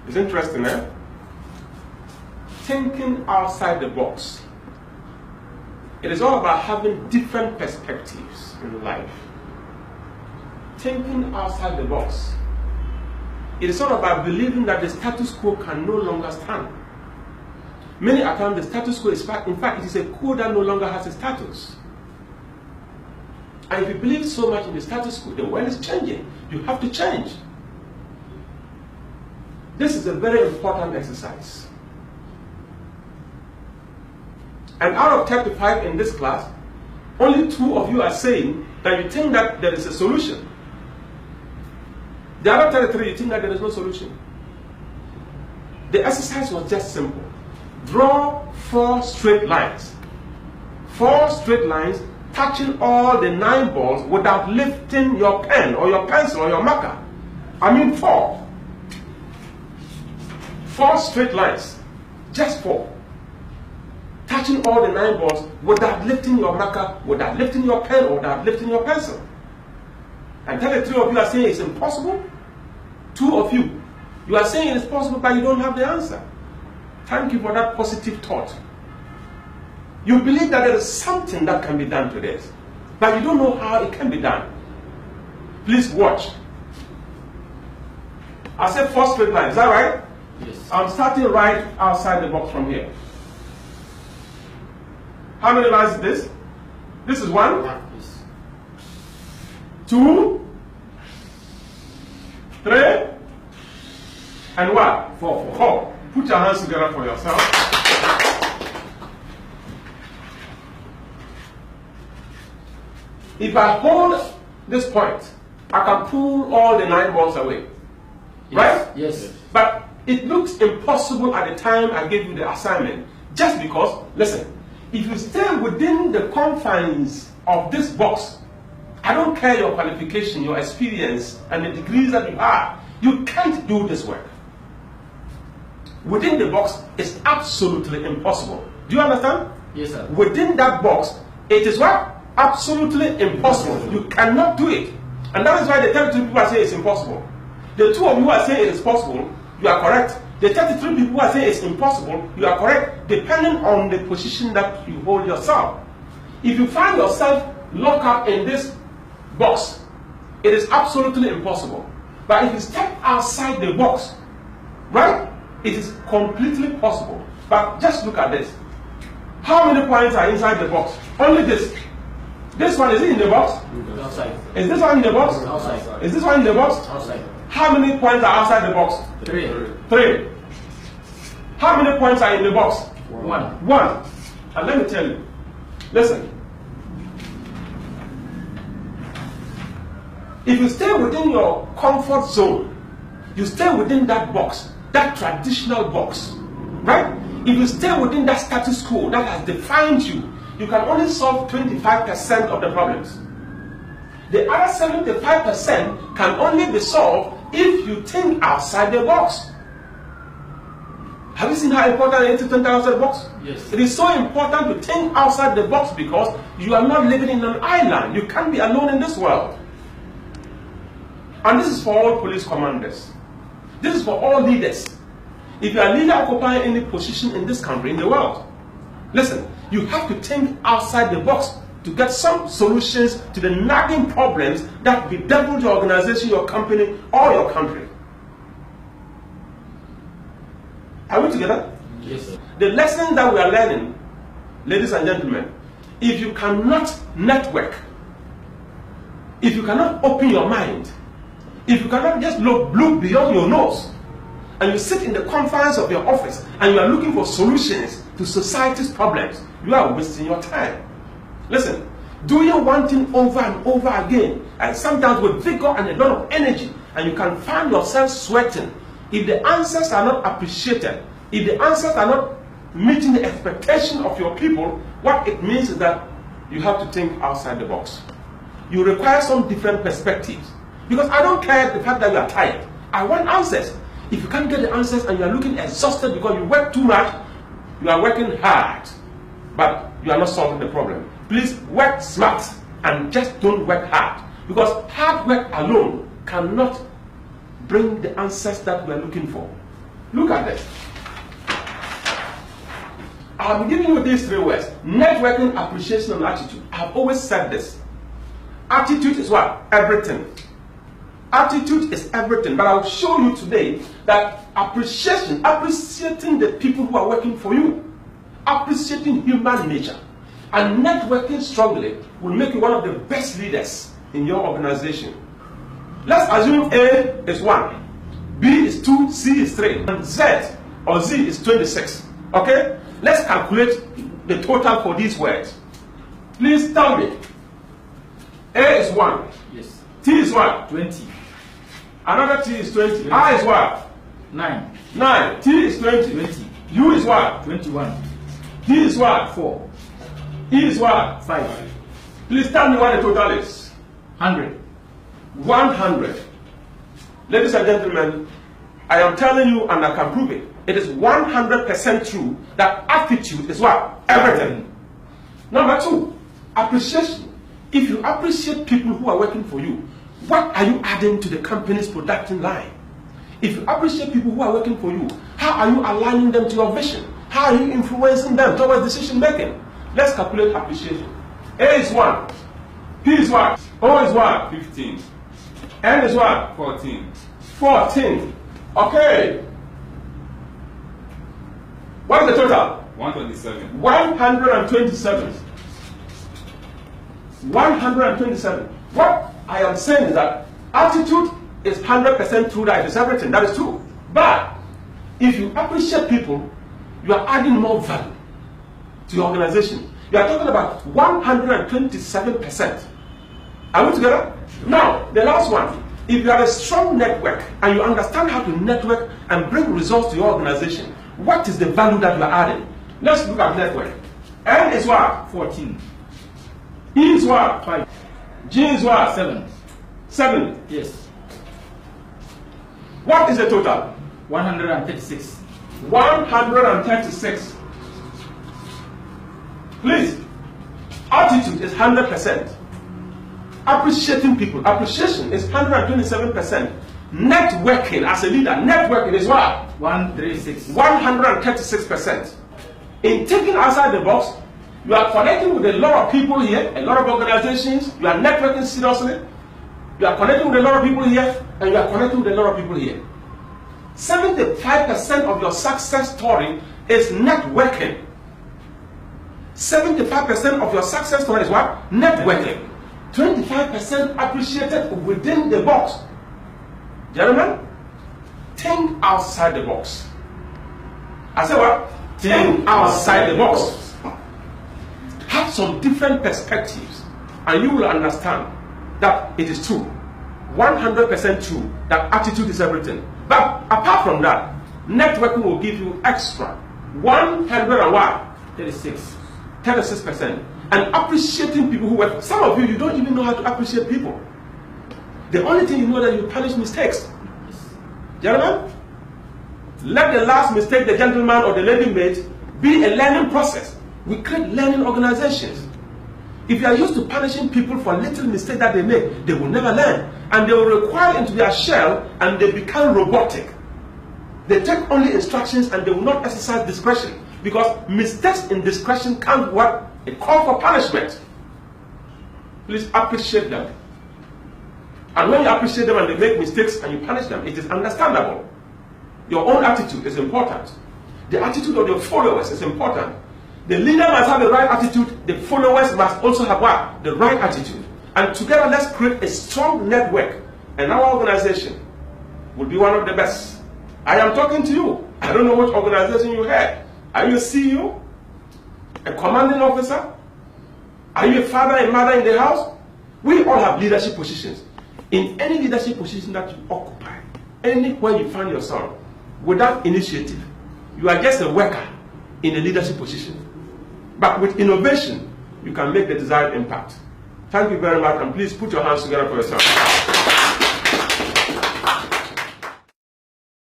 It's interesting, eh? Thinking outside the box. It is all about having different perspectives in life. Thinking outside the box. It is all about believing that the status quo can no longer stand. Many a times the status quo is, in fact, it is a quo that no longer has a status. And if you believe so much in the status quo, the world is changing. You have to change. This is a very important exercise. And out of 35 in this class, only 2 of you are saying that you think that there is a solution. The other 33, you think that there is no solution. The exercise was just simple. Draw 4 straight lines. 4 straight lines touching all the 9 balls without lifting your pen or your pencil or your marker. I mean 4. 4 straight lines. Just 4. Touching all the 9 balls without lifting your marker, without lifting your pen, or without lifting your pencil. And 33 of you are saying it's impossible. 2 of you, you are saying it's possible, but you don't have the answer. Thank you for that positive thought. You believe that there is something that can be done to this, but you don't know how it can be done. Please watch. I said 4 straight lines, is that right? Yes. I'm starting right outside the box from here. How many lines is this? This is 1, Yes. 2, 3, and what? 4. Put your hands together for yourself. If I hold this point, I can pull all the 9 balls away. Yes. Right? Yes. But it looks impossible at the time I gave you the assignment. Just because, listen, if you stay within the confines of this box, I don't care your qualification, your experience, and the degrees that you have, you can't do this work. Within the box, it's absolutely impossible. Do you understand? Yes, sir. Within that box, it is what? Absolutely impossible. You cannot do it. And that is why the 32 people are saying it's impossible. The 2 of you are saying it is possible, you are correct. The 33 people who are saying it's impossible, you are correct, depending on the position that you hold yourself. If you find yourself locked up in this box, it is absolutely impossible. But if you step outside the box, right, it is completely possible. But just look at this. How many points are inside the box? Only this. This one, is it in the box? Outside. Is this one in the box? Outside. Is this one in the box? Outside. How many points are outside the box? 3. 3. How many points are in the box? 1. 1. And let me tell you, listen. If you stay within your comfort zone, you stay within that box, that traditional box, right? If you stay within that status quo that has defined you, you can only solve 25% of the problems. The other 75% can only be solved if you think outside the box. Have you seen how important it is to think outside the box? Yes. It is so important to think outside the box because you are not living in an island. You can't be alone in this world. And this is for all police commanders. This is for all leaders. If you are a leader occupying any position in this country, in the world, listen, you have to think outside the box to get some solutions to the nagging problems that bedevil your organization, your company, or your country. Are we together? Yes, sir. The lesson that we are learning, ladies and gentlemen, if you cannot network, if you cannot open your mind, if you cannot just look beyond your nose, and you sit in the confines of your office and you are looking for solutions to society's problems, you are wasting your time. Listen, doing one thing over and over again, and sometimes with vigor and a lot of energy, and you can find yourself sweating. If the answers are not appreciated, if the answers are not meeting the expectation of your people, what it means is that you have to think outside the box. You require some different perspectives. Because I don't care the fact that you are tired. I want answers. If you can't get the answers and you are looking exhausted because you work too much, you are working hard, but you are not solving the problem. Please work smart and just don't work hard. Because hard work alone cannot bring the answers that we are looking for. Look at this. I'm giving you these 3 words: networking, appreciation, and attitude. I've always said this. Attitude is what? Everything. Attitude is everything. But I'll show you today that appreciation, appreciating the people who are working for you, appreciating human nature, and networking strongly will make you one of the best leaders in your organization. Let's assume A is 1, B is 2, C is 3, and Z or Z is 26. Okay? Let's calculate the total for these words. Please tell me. A is 1. Yes. T is what? 20. Another T is 20. I is what? 9. 9. T is 20. 20. U is what? 21. D is what? 4. E is what? 5. Please tell me what the total is. 100. 100. Ladies and gentlemen, I am telling you, and I can prove it. It is 100% true that attitude is what? Everything. Number 2, appreciation. If you appreciate people who are working for you, what are you adding to the company's production line? If you appreciate people who are working for you, how are you aligning them to your vision? How are you influencing them towards decision making? Let's calculate appreciation. A is 1. P is what? O is what? 15. N is what? 14. 14. Okay. What is the total? 127. 127. 127. What I am saying is that attitude is 100% true, that it is everything. That is true. But if you appreciate people, you are adding more value to your organization. You are talking about 127%. Are we together? Now, the last one. If you have a strong network and you understand how to network and bring results to your organization, what is the value that you are adding? Let's look at network. N is what? 14. E is what? 5. G is what? 7. 7. Yes. What is the total? 136. 136. Please, attitude is 100%. Appreciating people, appreciation is 127%. Networking as a leader, networking is what? 136. 136%. In thinking outside the box, you are connecting with a lot of people here, a lot of organizations, you are networking seriously, you are connecting with a lot of people here, and you are connecting with a lot of people here. 75% of your success story is networking. 75% of your success story is what? Networking. 25% appreciated within the box. Gentlemen, think outside the box. I said what? Think outside the box. Have some different perspectives, and you will understand that it is true. 100% true that attitude is everything. But apart from that, networking will give you extra 36%. And appreciating people who work. Some of you don't even know how to appreciate people. The only thing you know that you punish mistakes. Gentlemen, let the last mistake the gentleman or the lady made be a learning process. We create learning organizations. If you are used to punishing people for little mistakes that they make, they will never learn. And they will require into their shell and they become robotic. They take only instructions and they will not exercise discretion. Because mistakes in discretion can't what? It calls for punishment. Please appreciate them. And when you appreciate them and they make mistakes and you punish them, it is understandable. Your own attitude is important. The attitude of your followers is important. The leader must have the right attitude. The followers must also have what? The right attitude. And together, let's create a strong network. And our organization will be one of the best. I am talking to you. I don't know which organization you have. Are you a CEO? A commanding officer? Are you a father and mother in the house? We all have leadership positions. In any leadership position that you occupy, anywhere you find yourself, without initiative, you are just a worker in a leadership position. But with innovation, you can make the desired impact. Thank you very much, and please put your hands together for yourself.